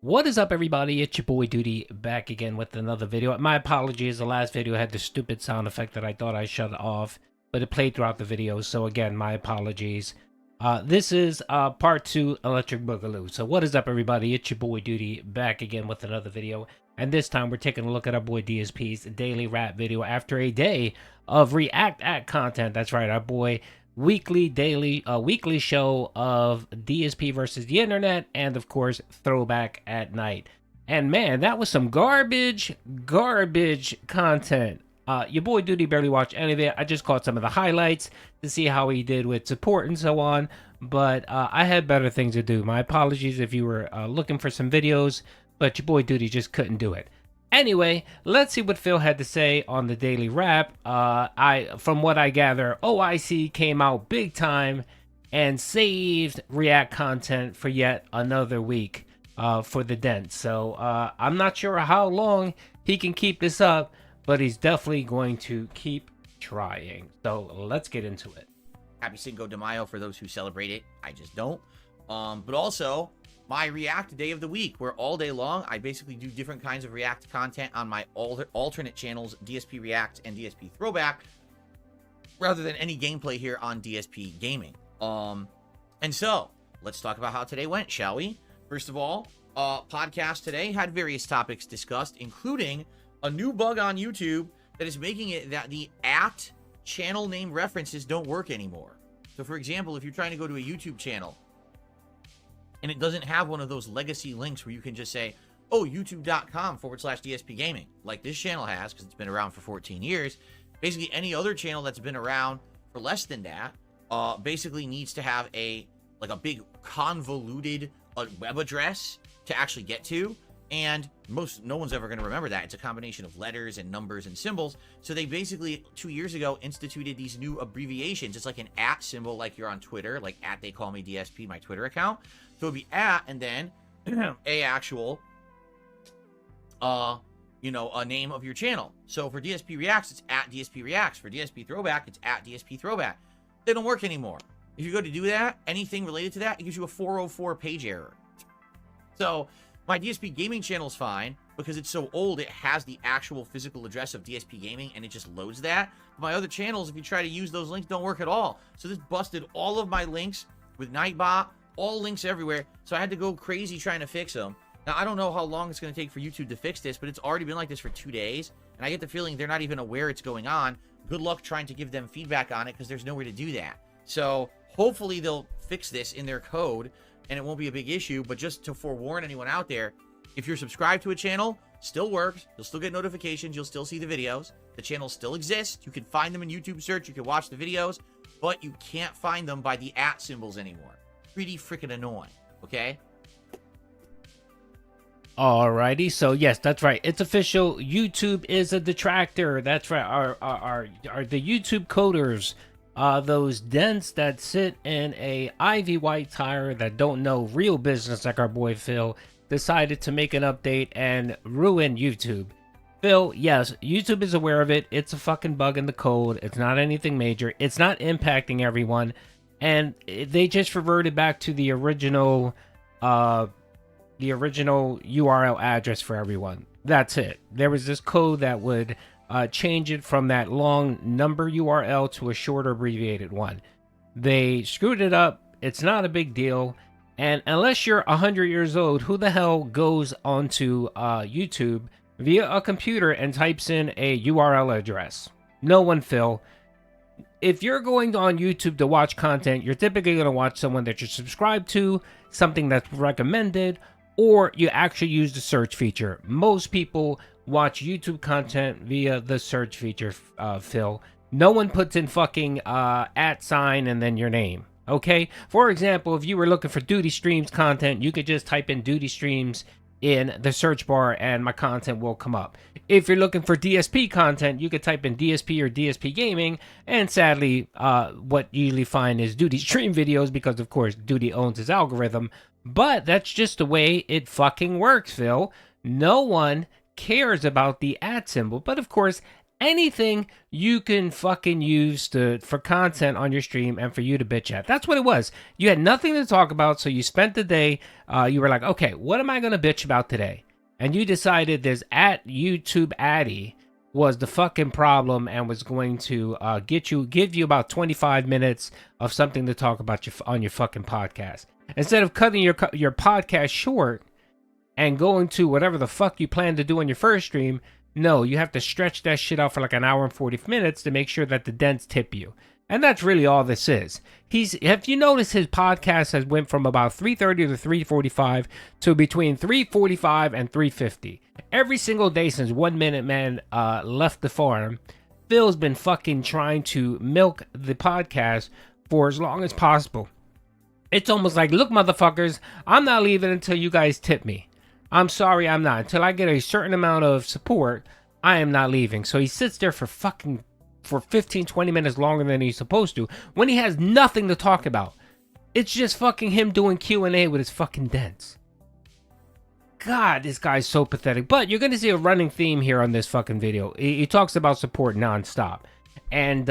What is up, everybody? It's your boy Duty back again with another video. My apologies, the last video had the stupid sound effect that I thought I shut off, but it played throughout the video, so again, my apologies. This is part 2 Electric Boogaloo. So what is up, everybody? It's your boy Duty back again with another video, and this time we're taking a look at our boy DSP's daily rap video after a day of Reack Ack content. That's right, our boy weekly show of DSP versus the internet, and of course throwback at night. And man, that was some garbage content. Your boy Duty barely watched any of it. I just caught some of the highlights to see how he did with support and so on, but I had better things to do. My apologies if you were looking for some videos, but your boy Duty just couldn't do it. Anyway, let's see what Phil had to say on the daily wrap. From what I gather, OIC came out big time and saved React content for yet another week for the dent. So I'm not sure how long he can keep this up, but he's definitely going to keep trying. So let's get into it. Happy Cinco de Mayo for those who celebrate it. I just don't. But also, my React Day of the Week, where all day long, I basically do different kinds of React content on my alternate channels, DSP React and DSP ThrowbACK, rather than any gameplay here on DSP Gaming. And so, let's talk about how today went, shall we? First of all, PhadKast today had various topics discussed, including a new bug on YouTube that is making it that the channel name references don't work anymore. So, for example, if you're trying to go to a YouTube channel, and it doesn't have one of those legacy links where you can just say, oh, youtube.com/DSP Gaming, like this channel has, because it's been around for 14 years. Basically, any other channel that's been around for less than that basically needs to have a big convoluted web address to actually get to. And no one's ever going to remember that. It's a combination of letters and numbers and symbols. So they basically 2 years ago instituted these new abbreviations. It's like an @ symbol, like you're on Twitter, like they call me DSP, my Twitter account. So it'd be @ and then a actual a name of your channel. So for DSP Reacts, it's @DSP Reacts. For DSP ThrowbACK, it's @DSP ThrowbACK. They don't work anymore. If you go to do that, anything related to that, it gives you a 404 page error. So my DSP Gaming channel is fine because it's so old, it has the actual physical address of DSP Gaming and it just loads that. But my other channels, if you try to use those links, don't work at all. So this busted all of my links with Nightbot, all links everywhere. So I had to go crazy trying to fix them. Now, I don't know how long it's going to take for YouTube to fix this, but it's already been like this for 2 days. And I get the feeling they're not even aware it's going on. Good luck trying to give them feedback on it because there's nowhere to do that. So hopefully they'll fix this in their code and it won't be a big issue. But just to forewarn anyone out there, if you're subscribed to a channel, still works. You'll still get notifications. You'll still see the videos. The channel still exists. You can find them in YouTube search. You can watch the videos, but you can't find them by the @ symbols anymore. Pretty freaking annoying, okay? Alrighty, so yes, that's right. It's official. YouTube is a detractor. That's right. Our the YouTube coders, those dents that sit in a Ivy White tire that don't know real business, like our boy Phil, decided to make an update and ruin YouTube. Phil, yes, YouTube is aware of it. It's a fucking bug in the code. It's not anything major. It's not impacting everyone, and they just reverted back to the original URL address for everyone. That's it. There was this code that would change it from that long number URL to a shorter abbreviated one. They screwed it up. It's not a big deal. And unless you're 100 years old, who the hell goes onto YouTube via a computer and types in a URL address? No one, Phil. If you're going on YouTube to watch content, you're typically going to watch someone that you're subscribed to, something that's recommended, or you actually use the search feature. Most people watch YouTube content via the search feature, Phil. No one puts in fucking @ and then your name, okay? For example, if you were looking for Duty Streams content, you could just type in Duty Streams in the search bar and my content will come up. If you're looking for DSP content, you could type in DSP or DSP Gaming, and sadly, what you usually find is Duty Stream videos because, of course, Duty owns his algorithm. But that's just the way it fucking works, Phil. No one cares about the @ symbol. But of course, anything you can fucking use for content on your stream and for you to bitch at. That's what it was. You had nothing to talk about, so you spent the day, you were like, okay, what am I going to bitch about today? And you decided there's at YouTube Addy was the fucking problem and was going to give you about 25 minutes of something to talk about on your fucking podcast. Instead of cutting your podcast short and going to whatever the fuck you plan to do on your first stream, no, you have to stretch that shit out for like an hour and 40 minutes to make sure that the dents tip you. And that's really all this is. If you notice, his podcast has went from about 3:30 to 3:45 to between 3:45 and 3:50. Every single day since 1 Minute Man left the farm, Phil's been fucking trying to milk the podcast for as long as possible. It's almost like, look, motherfuckers, I'm not leaving until you guys tip me. I'm sorry, I'm not. Until I get a certain amount of support, I am not leaving. So he sits there for 15, 20 minutes longer than he's supposed to when he has nothing to talk about. It's just fucking him doing Q&A with his fucking dents. God, this guy's so pathetic. But you're going to see a running theme here on this fucking video. He talks about support nonstop. And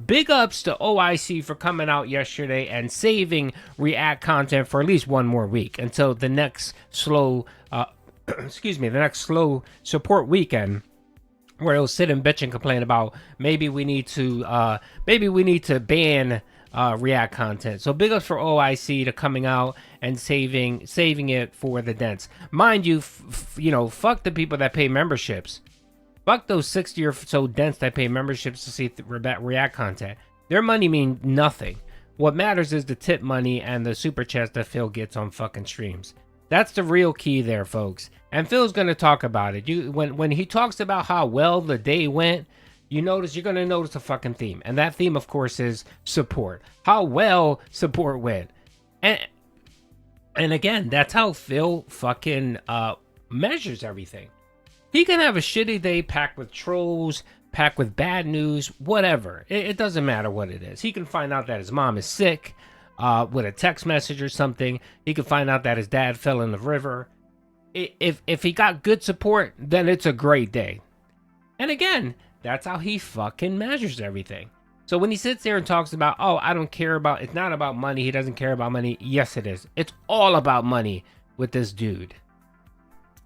big ups to OIC for coming out yesterday and saving React content for at least one more week until the next slow, the next slow support weekend, where he'll sit and bitch and complain about maybe we need to ban React content. So big ups for OIC to coming out and saving it for the dents. Mind you, fuck the people that pay memberships. Fuck those 60 or so dents that pay memberships to see React content. Their money mean nothing. What matters is the tip money and the super chats that Phil gets on fucking streams. That's the real key there, folks. And Phil's going to talk about it. When he talks about how well the day went, you're going to notice a fucking theme. And that theme, of course, is support. How well support went. And again, that's how Phil fucking measures everything. He can have a shitty day packed with trolls, packed with bad news, whatever. It doesn't matter what it is. He can find out that his mom is sick with a text message or something. He can find out that his dad fell in the river. If he got good support, then it's a great day. And again, that's how he fucking measures everything. So when he sits there and talks about, oh, I don't care about, it's not about money, he doesn't care about money. Yes, it is. It's all about money with this dude.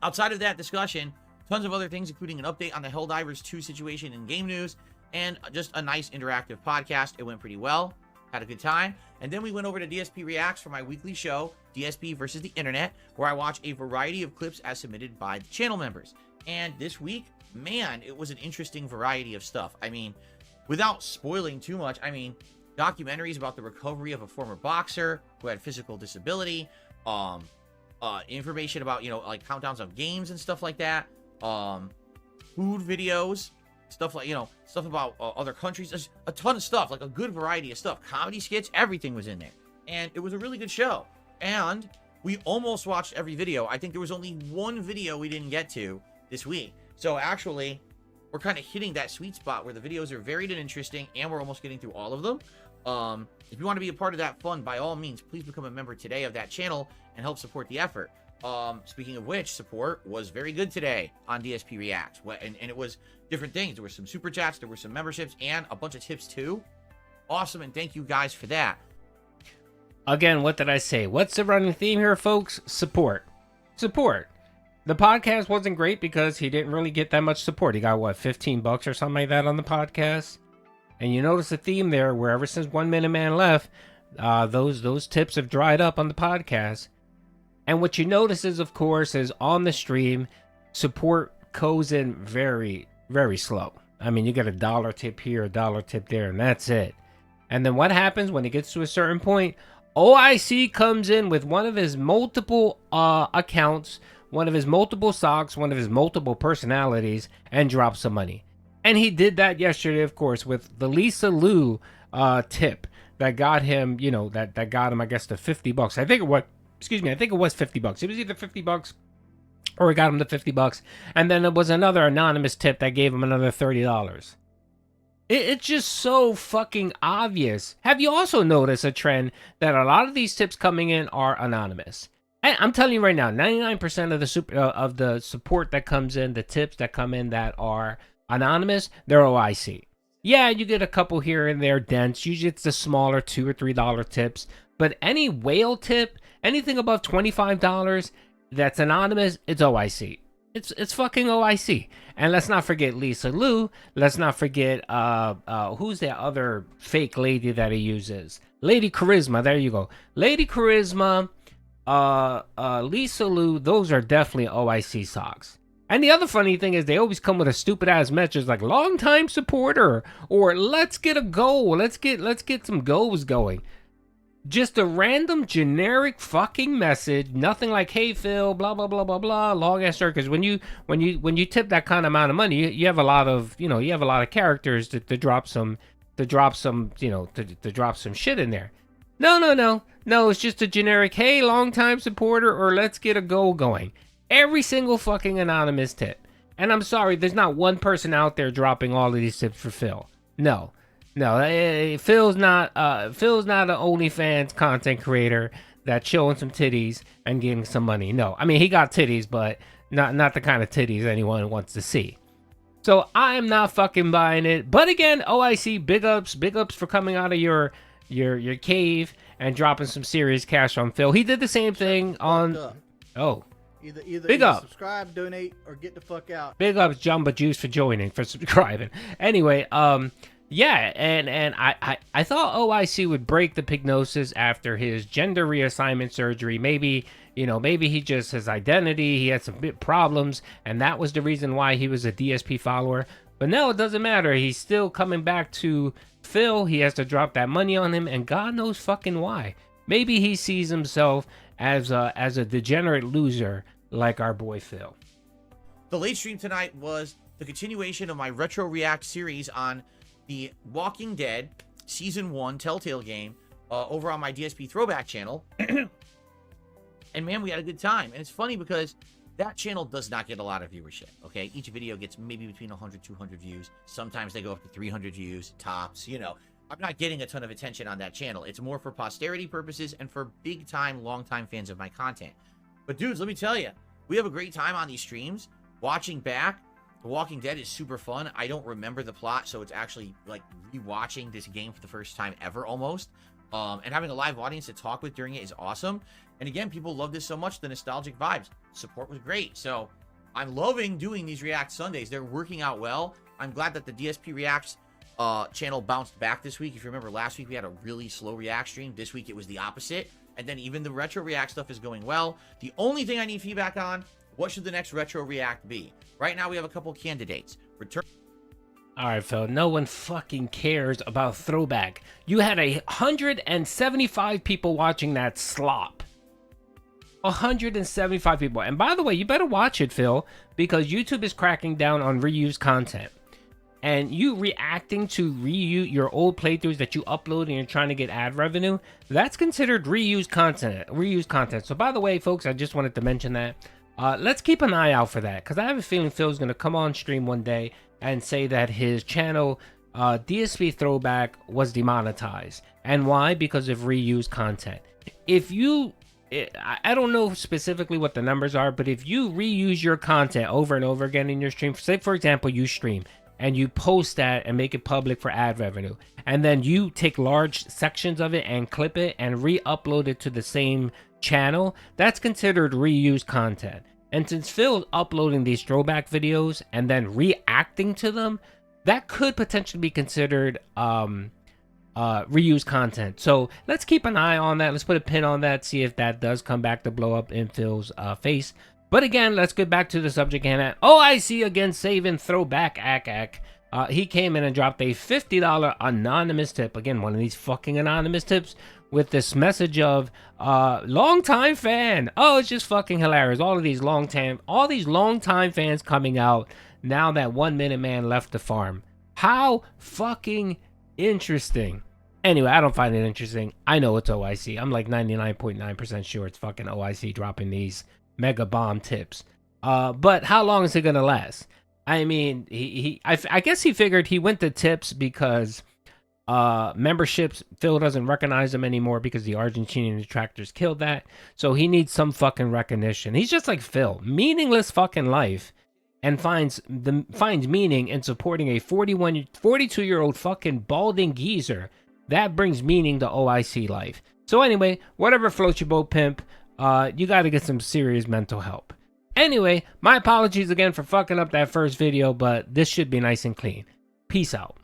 Outside of that discussion, tons of other things, including an update on the Helldivers 2 situation in game news, and just a nice interactive podcast. It went pretty well. Had a good time. And then we went over to DSP Reacts for my weekly show, DSP versus the Internet, where I watch a variety of clips as submitted by the channel members. And this week, man, it was an interesting variety of stuff. I mean, without spoiling too much, documentaries about the recovery of a former boxer who had physical disability, information about, like countdowns of games and stuff like that, food videos, stuff like, stuff about other countries. There's a ton of stuff, like a good variety of stuff. Comedy skits, everything was in there. And it was a really good show. And we almost watched every video. I think there was only one video we didn't get to this week. So actually, we're kind of hitting that sweet spot where the videos are varied and interesting, and we're almost getting through all of them. If you want to be a part of that fun, by all means, please become a member today of that channel and help support the effort. Speaking of which, support was very good today on DSP Reacts. And it was different things. There were some super chats, there were some memberships, and a bunch of tips too. Awesome, and thank you guys for that. Again, what did I say? What's the running theme here, folks? Support. Support. The podcast wasn't great because he didn't really get that much support. He got, what, $15 or something like that on the podcast? And you notice a theme there where ever since 1 Minute Man left, those tips have dried up on the podcast. And what you notice is, of course, is on the stream, support goes in very, very slow. I mean, you get $1 tip here, $1 tip there, and that's it. And then what happens when it gets to a certain point? OIC comes in with one of his multiple accounts, one of his multiple socks, one of his multiple personalities, and drops some money. And he did that yesterday, of course, with the Lisa Lou tip that got him, that got him, I guess, the $50. I think it was $50. It was either $50 or it got him the $50. And then there was another anonymous tip that gave him another $30. It's just so fucking obvious. Have you also noticed a trend that a lot of these tips coming in are anonymous? And I'm telling you right now, 99% of the support that comes in, the tips that come in that are Anonymous, they're OIC. Yeah, you get a couple here and there dents. Usually it's the smaller $2 or $3 tips. But any whale tip, anything above $25 that's anonymous, it's OIC. It's fucking OIC. And let's not forget Lisa Lou. Let's not forget who's that other fake lady that he uses? Lady Charisma. There you go. Lady Charisma, Lisa Lou. Those are definitely OIC socks. And the other funny thing is they always come with a stupid ass message like long time supporter or let's get a goal. Let's get some goals going. Just a random generic fucking message, nothing like "Hey Phil," blah blah blah blah blah, long ass because when you tip that kind of amount of money, you have a lot of characters to drop some drop some shit in there. No, it's just a generic "Hey, long time supporter" or "Let's get a goal going." Every single fucking anonymous tip, and I'm sorry, there's not one person out there dropping all of these tips for Phil. No, Phil's not an OnlyFans content creator that's showing some titties and getting some money. No, I mean he got titties, but not the kind of titties anyone wants to see. So I am not fucking buying it. But again, OIC, big ups for coming out of your cave and dropping some serious cash on Phil. He did the same thing on. Oh. Either subscribe, donate, or get the fuck out. Big ups, Jumba Juice, for joining, for subscribing. Anyway, yeah, and I thought OIC would break the pignosis after his gender reassignment surgery. Maybe he just, his identity, he had some big problems, and that was the reason why he was a DSP follower. But no, it doesn't matter. He's still coming back to Phil. He has to drop that money on him, and God knows fucking why. Maybe he sees himself as a degenerate loser like our boy Phil. The late stream tonight was the continuation of my retro react series on the Walking Dead Season 1 Telltale game over on my DSP ThrowbACK channel. And man, we had a good time. And it's funny because that channel does not get a lot of viewership, okay? Each video gets maybe between 100, 200 views. Sometimes they go up to 300 views, tops, I'm not getting a ton of attention on that channel. It's more for posterity purposes and for big-time, long-time fans of my content. But dudes, let me tell you, we have a great time on these streams. Watching back, The Walking Dead is super fun. I don't remember the plot, so it's actually like rewatching this game for the first time ever almost. And having a live audience to talk with during it is awesome. And again, people love this so much, the nostalgic vibes. Support was great. So I'm loving doing these React Sundays. They're working out well. I'm glad that the DSP Reacts channel bounced back this week. If you remember, last week we had a really slow React stream. This week it was the opposite. And then even the retro React stuff is going well. The only thing I need feedback on, what should the next retro React be? Right now we have a couple candidates. All right, Phil, no one fucking cares about ThrowbACK. You had 175 people watching that slop. 175 people. And by the way, you better watch it, Phil, because YouTube is cracking down on reused content. And you reacting to reuse your old playthroughs that you upload and you're trying to get ad revenue, that's considered reused content. So by the way, folks, I just wanted to mention that. Let's keep an eye out for that, because I have a feeling Phil's going to come on stream one day and say that his channel, DSP ThrowbACK, was demonetized. And why? Because of reused content. If you... I don't know specifically what the numbers are, but if you reuse your content over and over again in your stream, say for example you stream and you post that and make it public for ad revenue, and then you take large sections of it and clip it and re-upload it to the same channel, that's considered reused content. And since Phil's uploading these throwback videos and then reacting to them, that could potentially be considered reused content. So let's keep an eye on that. Let's put a pin on that, see if that does come back to blow up in Phil's face. But again, let's get back to the subject and OIC again saving ThrowbACK. He came in and dropped a $50 anonymous tip. Again, one of these fucking anonymous tips with this message of long time fan. Oh, it's just fucking hilarious. All these long time fans coming out now that 1 Minute Man left the farm. How fucking interesting. Anyway, I don't find it interesting. I know it's OIC. I'm like 99.9% sure it's fucking OIC dropping these mega bomb tips. But how long is it gonna last? I mean, I guess he figured he went to tips because memberships, Phil doesn't recognize them anymore because the Argentinian detractors killed that. So he needs some fucking recognition. He's just like Phil, meaningless fucking life. and finds meaning in supporting a 42-year-old fucking balding geezer, that brings meaning to OIC life. So anyway, whatever floats your boat, pimp, you got to get some serious mental help. Anyway, my apologies again for fucking up that first video, but this should be nice and clean. Peace out.